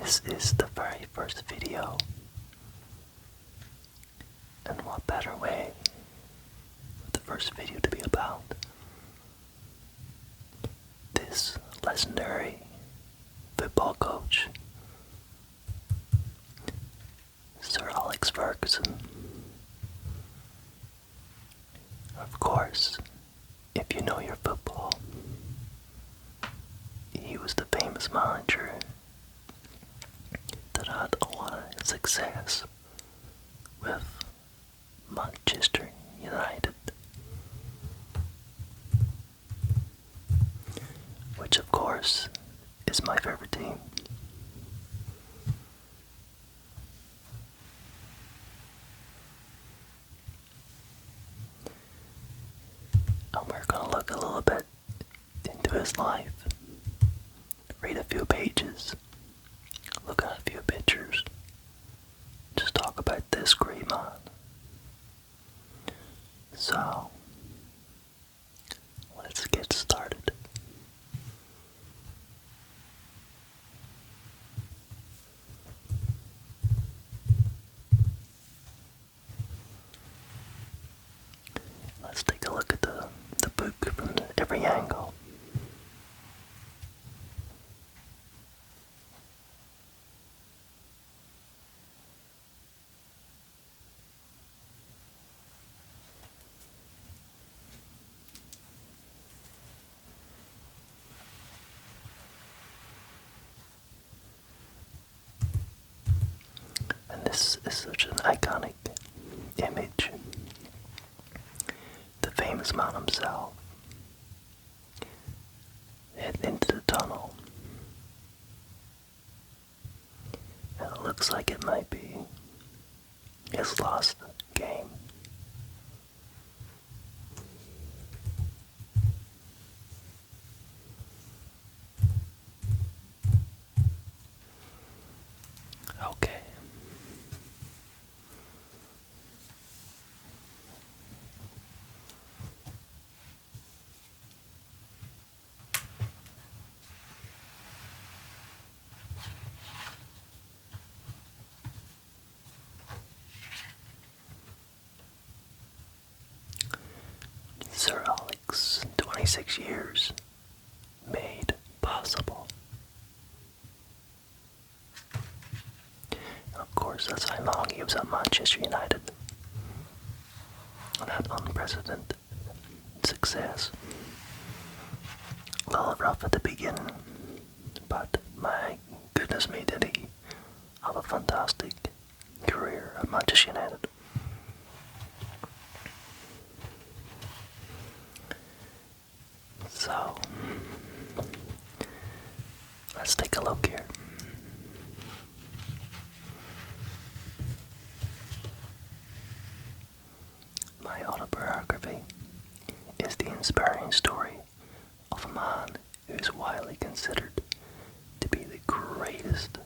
This is the very first video, and what better way for the first video to be about this legendary football coach, Sir Alex Ferguson. Of course, if you know your football, he was the famous manager that had a lot of success with Manchester United, which of course is my favorite team. And we're going to look a little bit into his life, read a few pages, look at a few pictures, just talk about this great man. So, let's get started. Let's take a look at the book from every angle. And this is such an iconic image. The famous man himself heading into the tunnel. And it looks like it might be his last game. Okay. Sir Alex, 26 years, made possible. And of course, that's how long he was at Manchester United. And had unprecedented success. A little rough at the beginning, but my goodness me, did he have a fantastic career at Manchester United. So, let's take a look here. My autobiography is the inspiring story of a man who is widely considered to be the greatest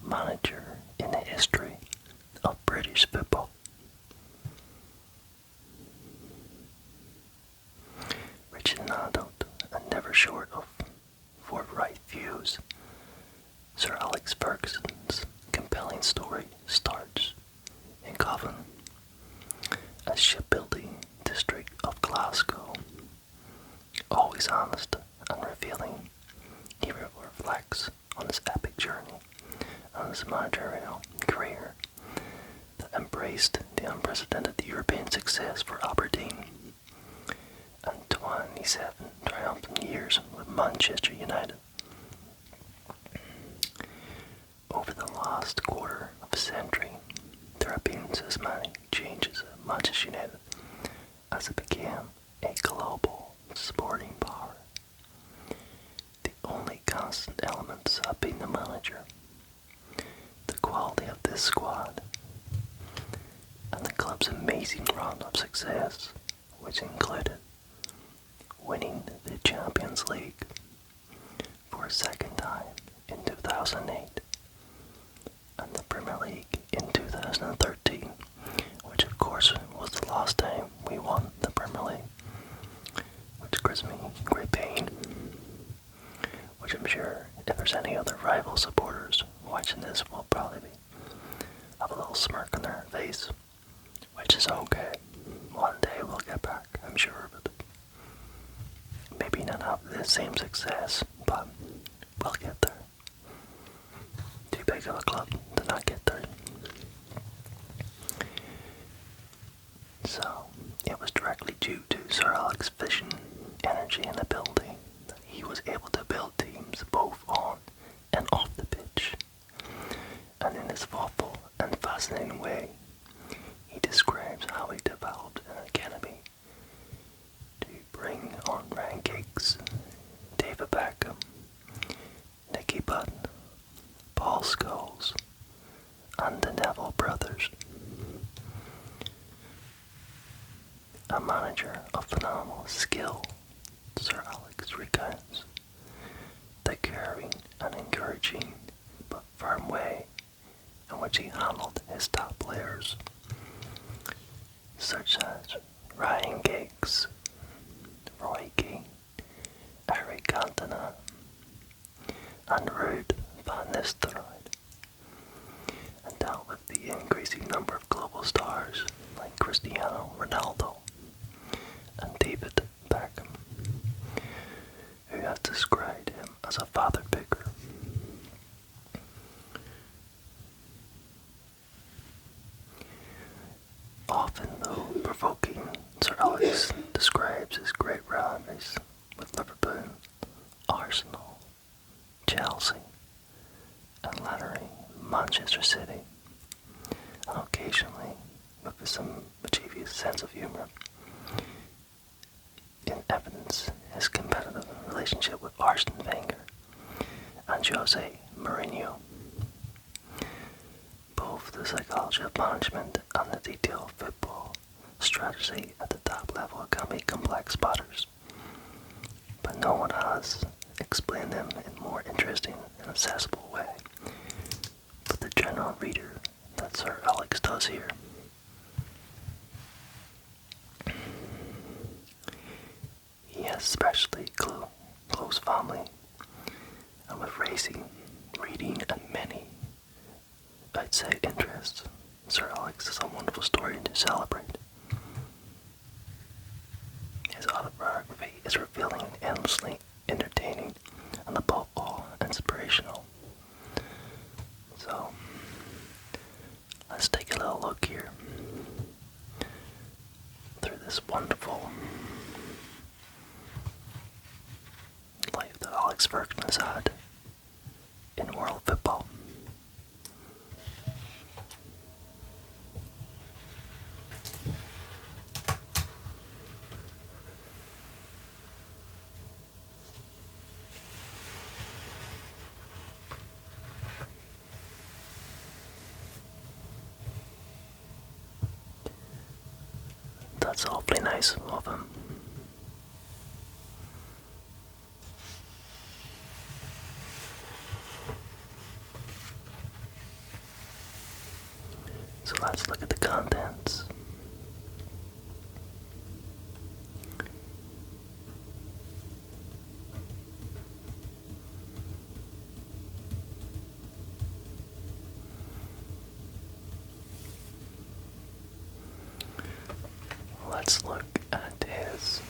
manager in the history of British football. Rich in anecdote and never short of forthright views, Sir Alex Ferguson's compelling story starts in Govan, a shipbuilding district of Glasgow. Always honest and revealing, he reflects on his epic journey and his managerial career that embraced the unprecedented European success for Aberdeen and 27 triumphant years with Manchester United. Over the last quarter of a century, there have been as many changes at Manchester United as it became a global sporting power. The only constant elements have been the manager, the quality of this squad, and the club's amazing run of success, which included winning the Champions League for a second time in 2008 and the Premier League in 2013, which of course was the last time we won the Premier League, which gives me great pain, which I'm sure if there's any other rival supporters watching this will probably have a little smirk on their face, which is okay. One day we'll get back, I'm sure, but maybe not have the same success, but we'll get there. Too big of a club to not get there. So, it was directly due to Sir Alex's vision, energy, and ability that he was able to build teams both on and off the pitch. And in his thoughtful and fascinating way, he describes how he developed an academy to bring on Ryan Giggs, David Beckham, Nicky Butt, Paul Scholes, and the Neville brothers. A manager of phenomenal skill, Sir Alex recounts the caring and encouraging but firm way in which he handled his top players, such as Ryan Giggs, Roy Keane, Eric Cantona, and Ruud van Nistelrooy, and dealt with the increasing number of global stars like Cristiano Ronaldo and David Beckham, who has described him as a father figure. Often, though provoking, Sir Alex describes his great rivalries with Liverpool, Arsenal, Chelsea, and latterly Manchester City, and occasionally with some mischievous sense of humour. In evidence, his competitive relationship with Arsene Wenger and Jose Mourinho. Both the psychology of management and the detail of football strategy at the top level can be complex matters, but no one has explained them in a more interesting and accessible way but the general reader that Sir Alex does here. He has especially close family, and with racing, reading, and many, I'd say, interests, Sir Alex is a wonderful story to celebrate. His autobiography is revealing and endlessly entertaining, and above all, inspirational. So, let's take a little look here through this wonderful life that Alex Ferguson has had in world football. That's awfully nice of him. So let's look at the contents. Let's look at his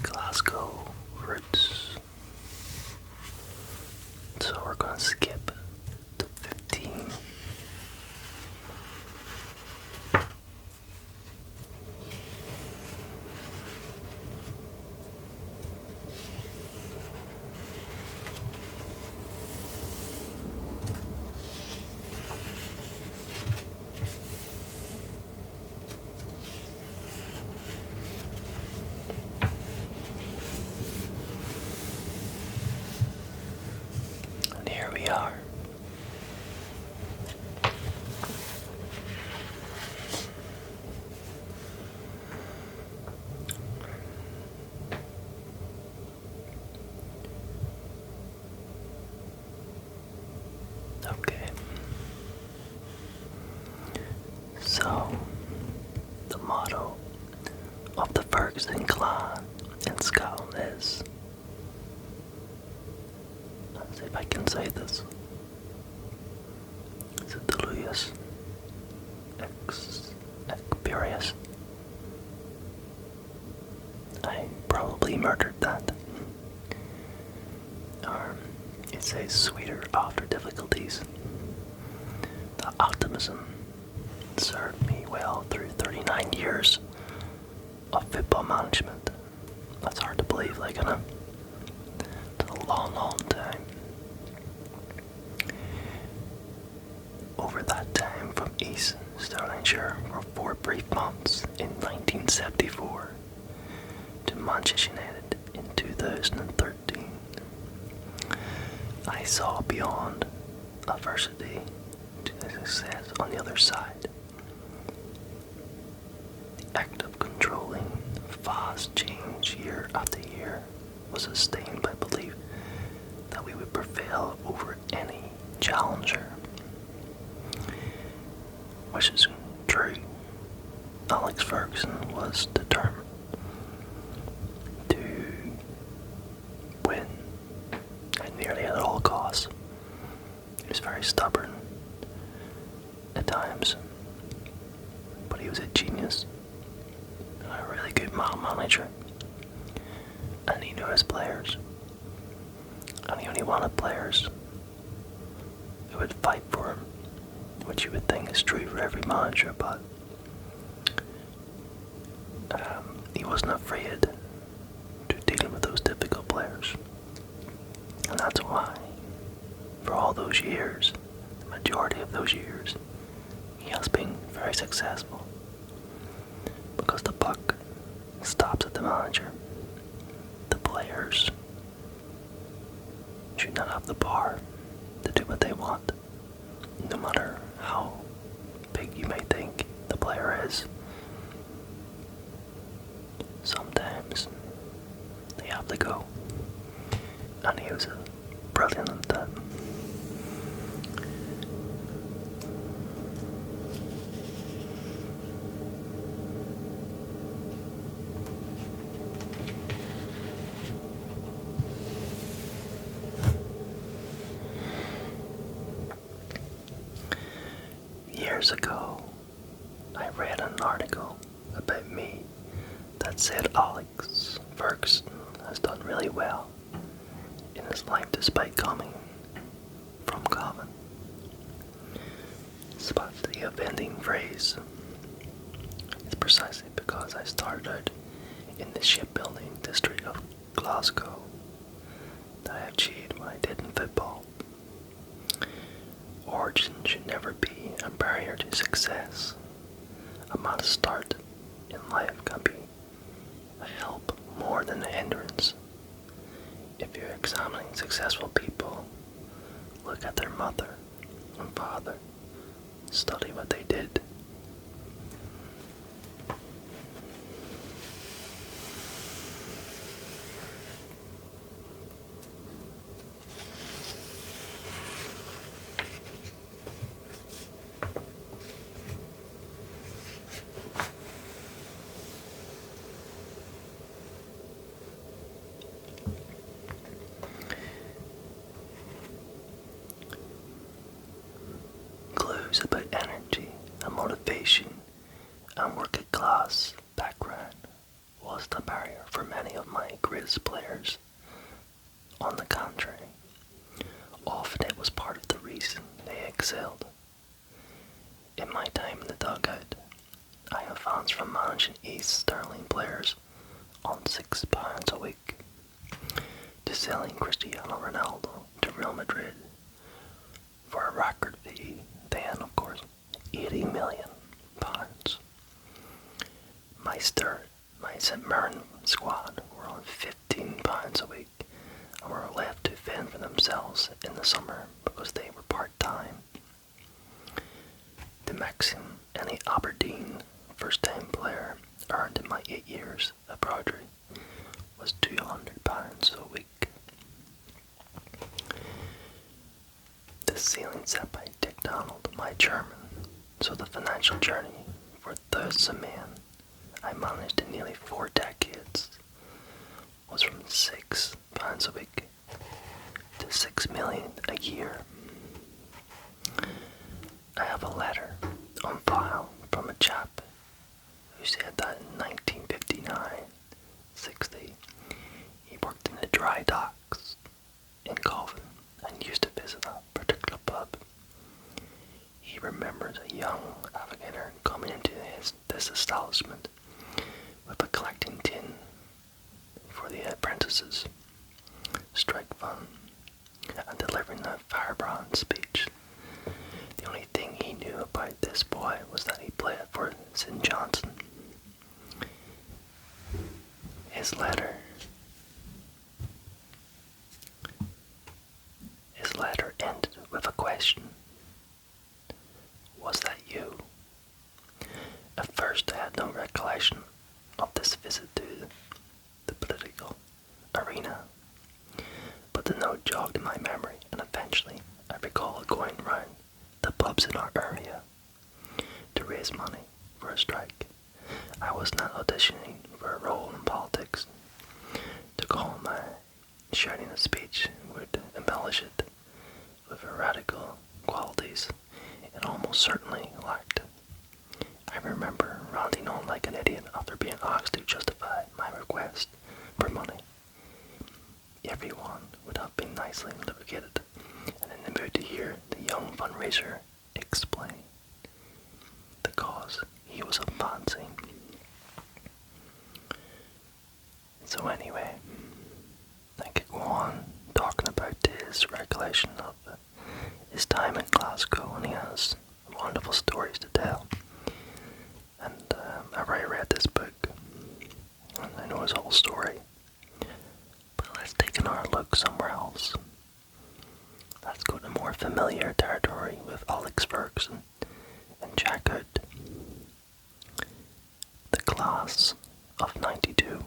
Glasgow roots. So we're going to skip to 15. And here we are. Okay. So, the motto of the Ferguson clan in Scotland is see if I can say this. Is it Deluius? Experius? I probably murdered that. It says sweeter after difficulties. The optimism served me well through 39 years of football management. That's hard to believe, like, it's a long, long time. Over that time from East Stirlingshire for 4 brief months in 1974 to Manchester United in 2013, I saw beyond adversity to success on the other side. The act of controlling fast change year after year was sustained by belief that we would prevail over any challenger. Which is true. Alex Ferguson was determined to win, and nearly at all costs. He was very stubborn at times, but he was a genius and a really good manager, and he knew his players, and he only wanted players who would fight for him, which you would think is true for every manager, but he wasn't afraid to deal with those difficult players. And that's why, for all those years, the majority of those years, he has been very successful. Because the buck stops at the manager. The players should not have the power to do what they want, no matter how big you may think the player is. Sometimes they have to go, and he was brilliant at that. Years ago, I read an article about me that said Alex Ferguson has done really well in his life despite coming from Common. But the offending phrase is precisely because I started out in the shipbuilding district of Glasgow that I achieved what I did in football. Origin should never be a barrier to success. A modest start in life can be a help more than a hindrance. If you're examining successful people, look at their mother and father, study what they did. About energy and motivation and working class background was the barrier for many of my greatest players. On the contrary, often it was part of the reason they excelled. In my time in the dugout, I have fans from managing East Sterling players on £6 a week to selling Cristiano Ronaldo to Real Madrid for a record fee then, of course, £80 million. My St. Mirren squad were on £15 a week and were left to fend for themselves in the summer because they were part-time. The maximum any Aberdeen first-time player earned in my 8 years at Broadry was £200 a week. The ceiling set by Dick Donald, my chairman, so the financial journey for thousands of men I managed in nearly 4 decades was from £6 a week to 6 million a year. I have a letter on file from a chap who said that in 1959-60 he worked in the dry docks in Coven and used to visit a particular pub. He remembers a young navigator coming into this establishment with a collecting tin for the apprentices' strike fund and delivering a firebrand speech. The only thing he knew about this boy was that he played for St. Johnson. His letter ended with a question. Was that you? At first I had no recollection of this visit to the political arena, but the note jogged in my memory, and eventually I recall going round the pubs in our area to raise money for a strike. I was not auditioning for a role in politics. To call my shouting a speech would embellish it with radical qualities it almost certainly lacked. I remember ranting on like an idiot after being asked to justify my request for money. Everyone would have been nicely lubricated and in the mood to hear the young fundraiser explain the cause he was advancing. So anyway, I could go on talking about his recollection of his time in Glasgow, and he has wonderful stories to tell. And I've already read this book, and I know his whole story. But let's take another look somewhere else. Let's go to more familiar territory with Alex Ferguson and check out the class of '92.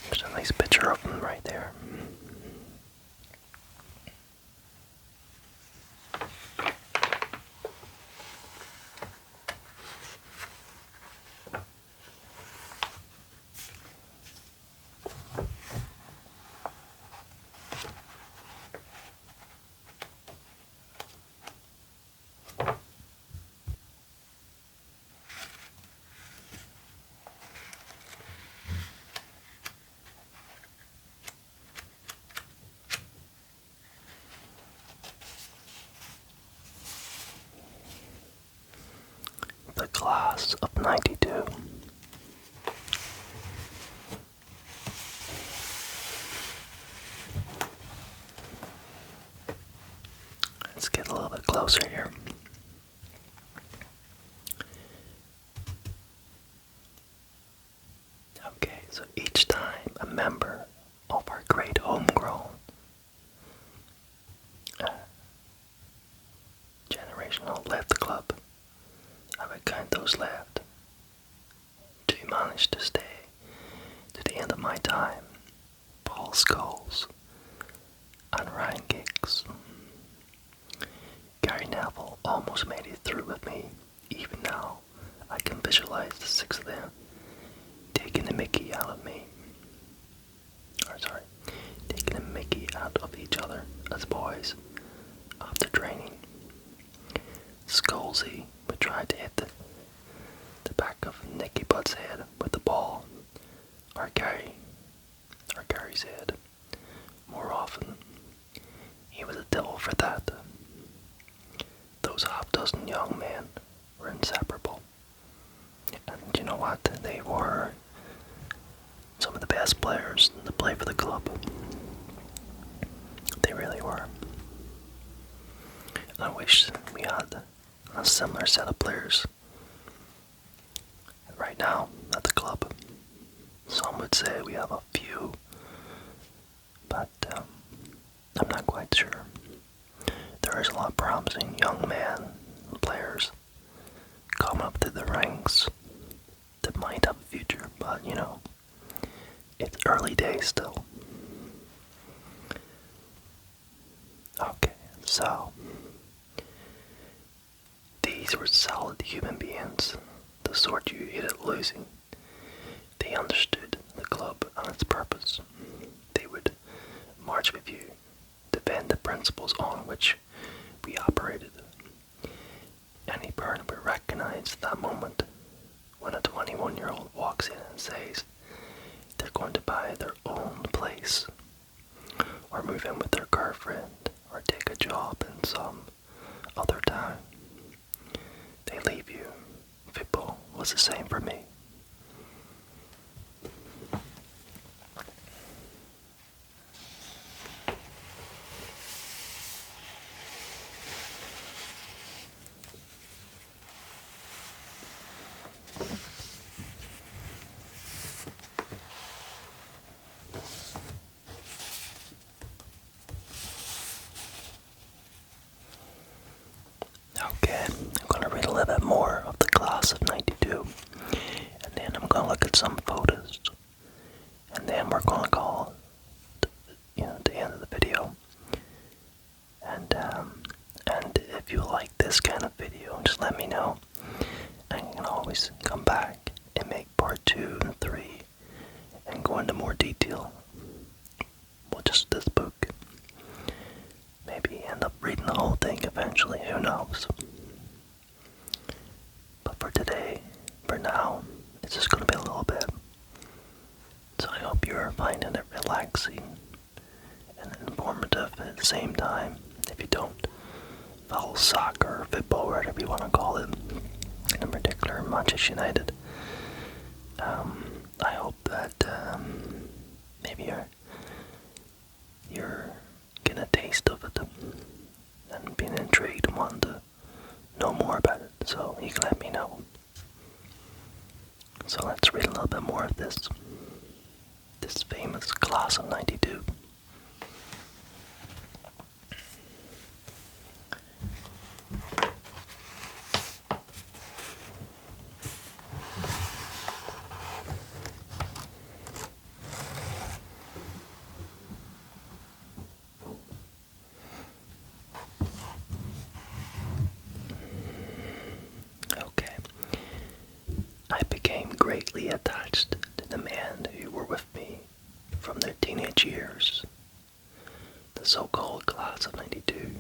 There's a nice picture of him right there. The class of '92. Let's get a little bit closer here. Okay, so each time a member of our great homegrown generational left the club, I would count those left. Two managed to stay to the end of my time. Paul Scholes and Ryan Giggs. Gary Neville almost made it through with me. Even now, I can visualize the six of them taking the mickey out of me. Taking the mickey out of each other as boys after training. Scholesy would try to hit the back of Nicky Butt's head with the ball, or Gary's head. More often, he was a devil for that. Those half-dozen young men were inseparable. And you know what? They were some of the best players to play for the club. They really were. And I wish we had a similar set of players right now at the club. Some would say we have a few, but I'm not quite sure. There is a lot of promising young men and players coming up through the ranks. The it might have a future, but it's early days still. Okay, so these were solid human beings, the sort you hated losing. They understood the club and its purpose. They would march with you, defend the principles on which we operated. Any parent would recognize that moment when a 21-year-old walks in and says they're going to buy their own place, or move in with their girlfriend, or take a job in some other town. They leave you. Football was the same for me. Okay, I'm going to read a little bit more of the class of 92, and then I'm going to look at some photos, and then we're going to call the end of the video. And if you like this kind of video, just let me know. I can always come back and make part 2 and 3 and go into more detail. Well, just this book. Maybe end up reading the whole thing eventually, who knows. But for today, for now, it's just going to be a little bit. So I hope you're finding it relaxing and informative at the same time. If you don't follow soccer or football, or whatever you want to call it, in particular Manchester United, I hope that maybe you're getting a taste of it and being intrigued and wanting to know more about it, so you can let me know. So let's read a little bit more of this famous class of 92. I became greatly attached to the men who were with me from their teenage years. The so-called class of 92,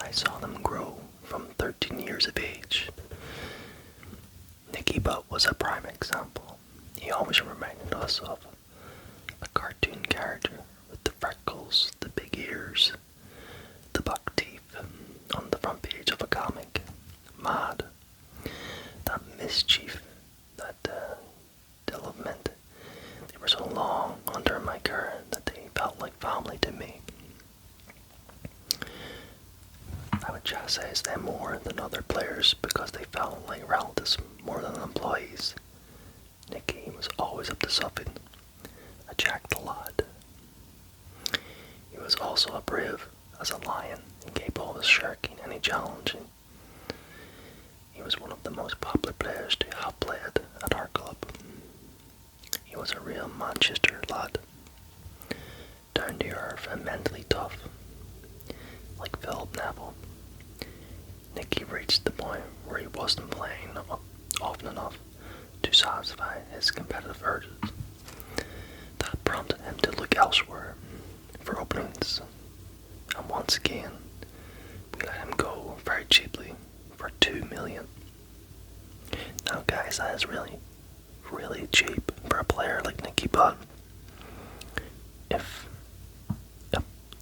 I saw them grow from 13 years of age. Nicky Butt was a prime example. He always reminded us of a cartoon character with the freckles, the big ears, the buck teeth on the front page of a comic. Mad. That mischief, that development. They were so long under my care that they felt like family to me. I would chastise them more than other players because they felt like relatives more than employees. Nicky was always up to something, a jack the lad. He was also as brave as a lion and capable of shirking any challenge. He was one of the most popular players to have played at our club. He was a real Manchester lad, down to earth and mentally tough, like Philip Neville. Nicky reached the point where he wasn't playing often enough to satisfy his competitive urges. That prompted him to look elsewhere for openings, and once again, we let him go very cheaply for $2 million. Now guys, that is really, really cheap for a player like Nicky Butt.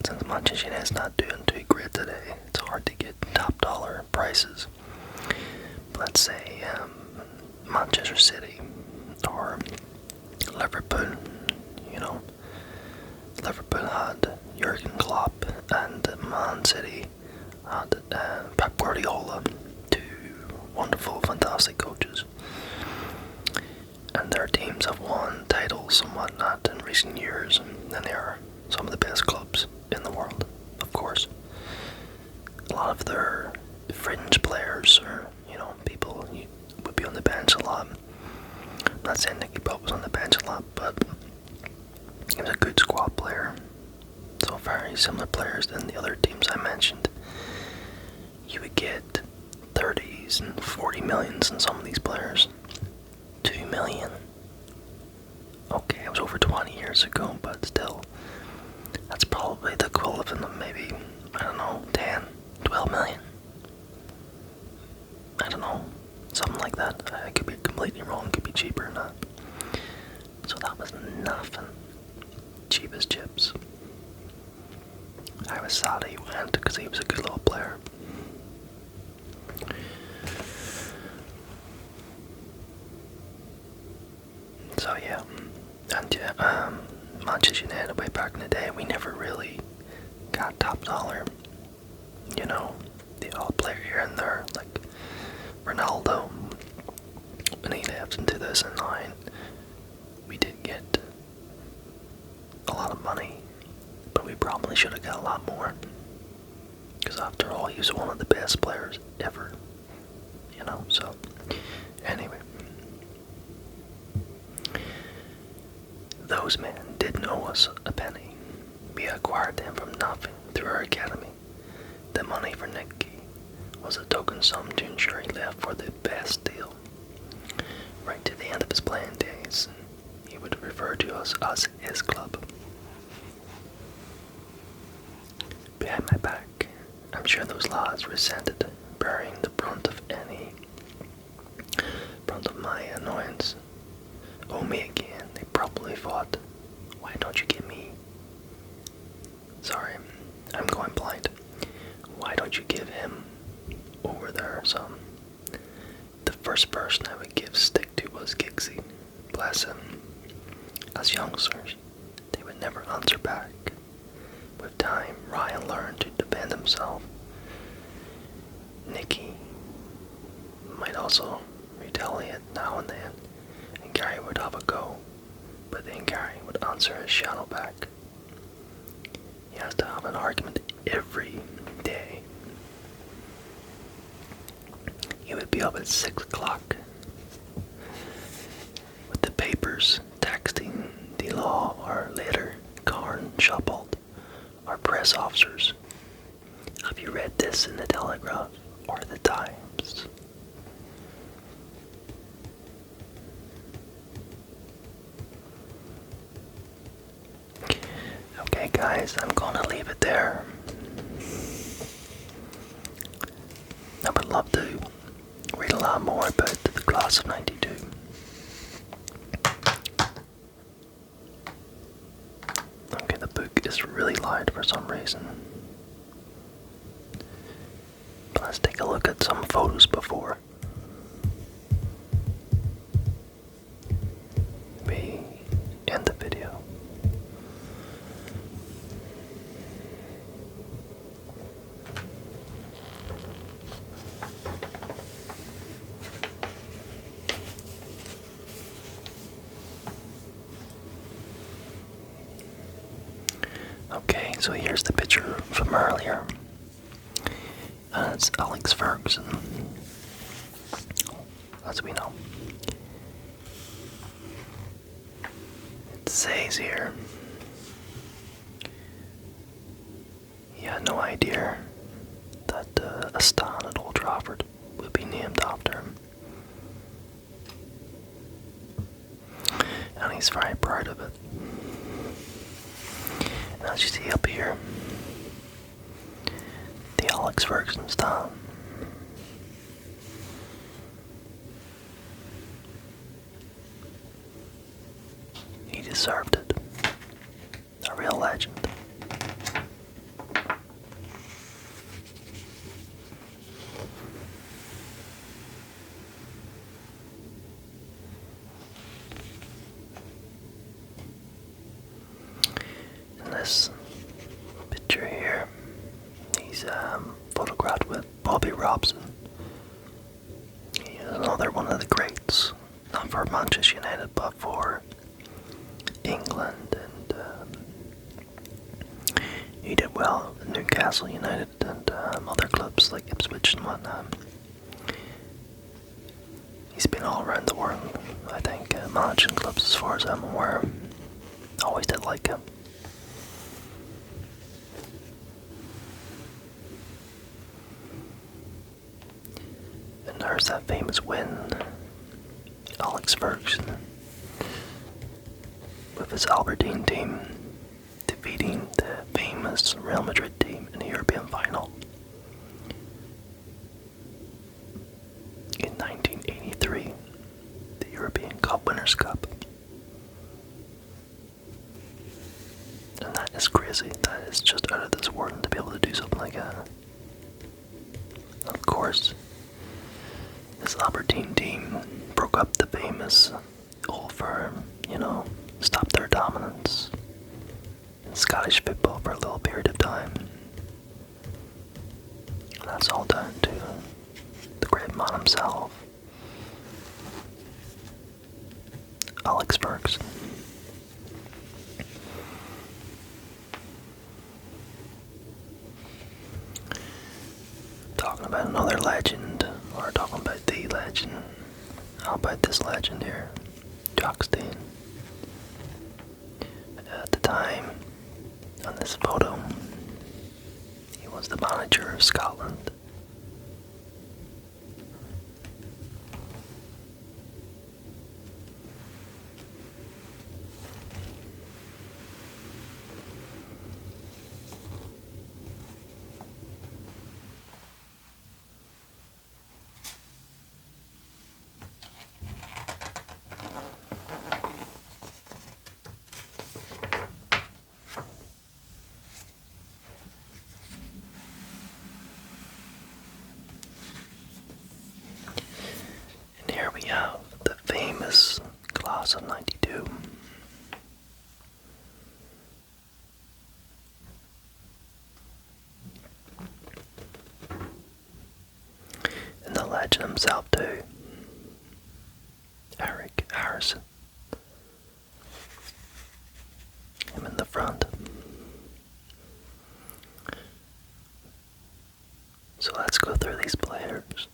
Since Manchester United is not doing too great today, it's hard to get top dollar prices. Let's say Manchester City or Liverpool. Liverpool had Jurgen Klopp, and Man City had Pep Guardiola, two wonderful, fantastic coaches. And their teams have won titles and whatnot in recent years, and they are some of the best clubs in the world, of course. A lot of their fringe players, or people would be on the bench a lot. I'm not saying get 30s and 40 millions in some of these players. 2 million. Okay, it was over 20 years ago, but still, that's probably the equivalent of maybe, I don't know, 10, 12 million. I don't know, something like that. I could be completely wrong, it could be cheaper than that. So that was nothing. Cheap as chips. I was sad he went because he was a good little player. So yeah, and Manchester United way back in the day, we never really got top dollar. You know, the odd player here and there, like Ronaldo, when he left in 2009, we did get a lot of money, but we probably should have got a lot more. Because after all, he was one of the best players ever. You know, so anyway. Those men didn't owe us a penny. We acquired them from nothing through our academy. The money for Nicky was a token sum to ensure he left for the best deal. Right to the end of his playing days, he would refer to us as his club. Behind my back, I'm sure those lads resented bearing the brunt of my annoyance. Oh, me again, they probably thought, why don't you get me? Sorry, I'm going blind. Why don't you give him over there some? The first person I would give stick to was Giggsy. Bless him. As youngsters, they would never answer back. With time, Ryan learned to defend himself. Nicky might also retaliate now and then, and Gary would have a go, but then Gary would answer his shadow back. He has to have an argument every day. He would be up at 6 o'clock with the papers, texting the law, or later Carn Shopald, our press officers. Have you read this in the Telegraph or the Times? Okay guys, I'm gonna leave it there. I would love to read a lot more about the class of 92. Okay, the book is really loud for some reason. But let's take a look at some photos before we end the video. Okay, so here's the picture from earlier. And it's Alex Ferguson, as we know. It says here, he had no idea that a stand at Old Trafford would be named after him. And he's very proud of it. And as you see up here, the Alex Ferguson stand. He deserved it. A real legend. In this picture here, he's photographed with Bobby Robson. He is another one of the greats, not for Manchester United, but for England, and he did well at Newcastle United and other clubs like Ipswich and whatnot. He's been all around the world, I think, managing clubs as far as I'm aware. Always did like him. there's that famous win. Alex Ferguson with his Albertine team defeating the famous Real Madrid team in the European final in 1983, the European Cup Winners' Cup. And that is crazy. That is just out of this world to be able to do something like that. Of course, this Albertine team broke up the famous old firm, stopped their dominance in Scottish football for a little period of time. And that's all down to the great man himself, Alex Ferguson. Talking about another legend, or talking about the legend. How about this legend here, Jock Stein? At the time, on this photo, he was the manager of Scotland. Here we have the famous class of '92. And the legend himself too, Eric Harrison. Him in the front. So let's go through these players.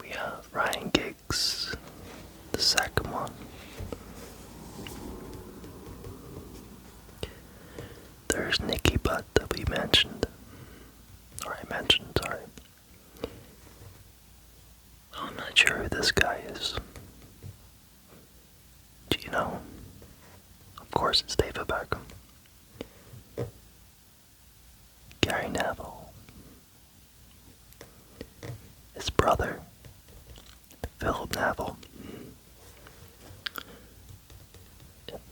We have Ryan Giggs, the second one. There's Nicky Butt that we mentioned. Or I mentioned, sorry. I'm not sure who this guy is. Do you know? Of course it's David Beckham. Gary Neville. His brother, Philip Neville.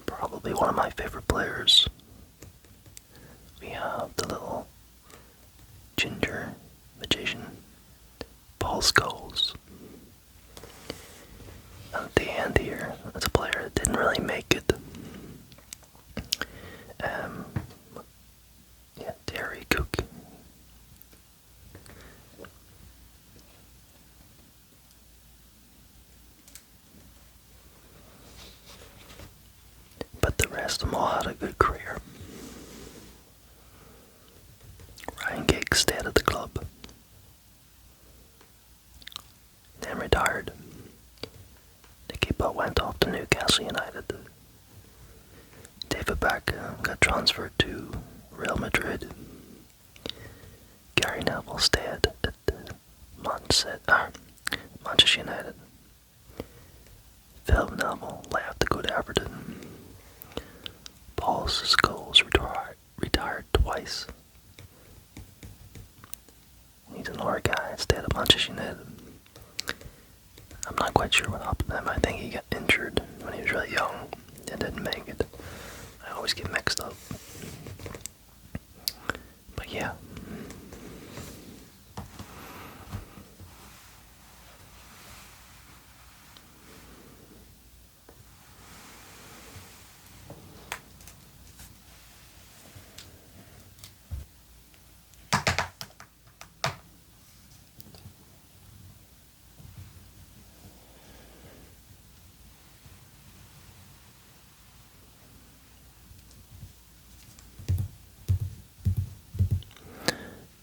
Probably one of my favorite players. We have the little ginger magician, Paul Scholes. And at the end here, there's a player that didn't really make it. Terry Cook. But the rest of them all had a good career. Ryan Giggs stayed at the club, then retired. Nicky Butt went off to Newcastle United. David Beckham got transferred to Real Madrid. Gary Neville stayed at Manchester United. Phil Neville left to go to Everton. Paul Scholes retired twice. He's an older guy, stayed at Manchester United. I'm not quite sure what happened to him. I think he got injured when he was really young and didn't make it. I always get mixed up. But yeah.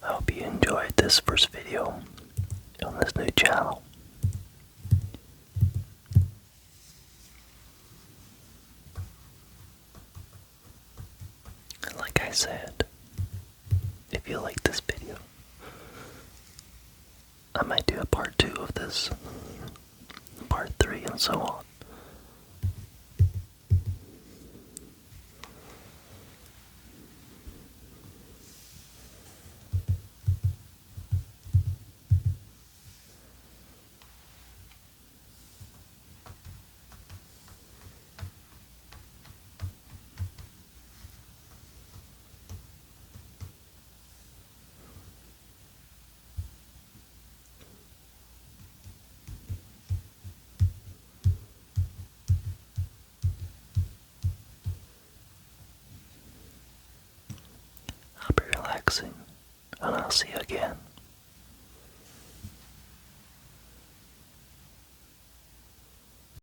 I hope you enjoyed this first video on this new channel. And like I said, if you like this video, a part 2 of this, part 3, and so on. I'll be relaxing, and I'll see you again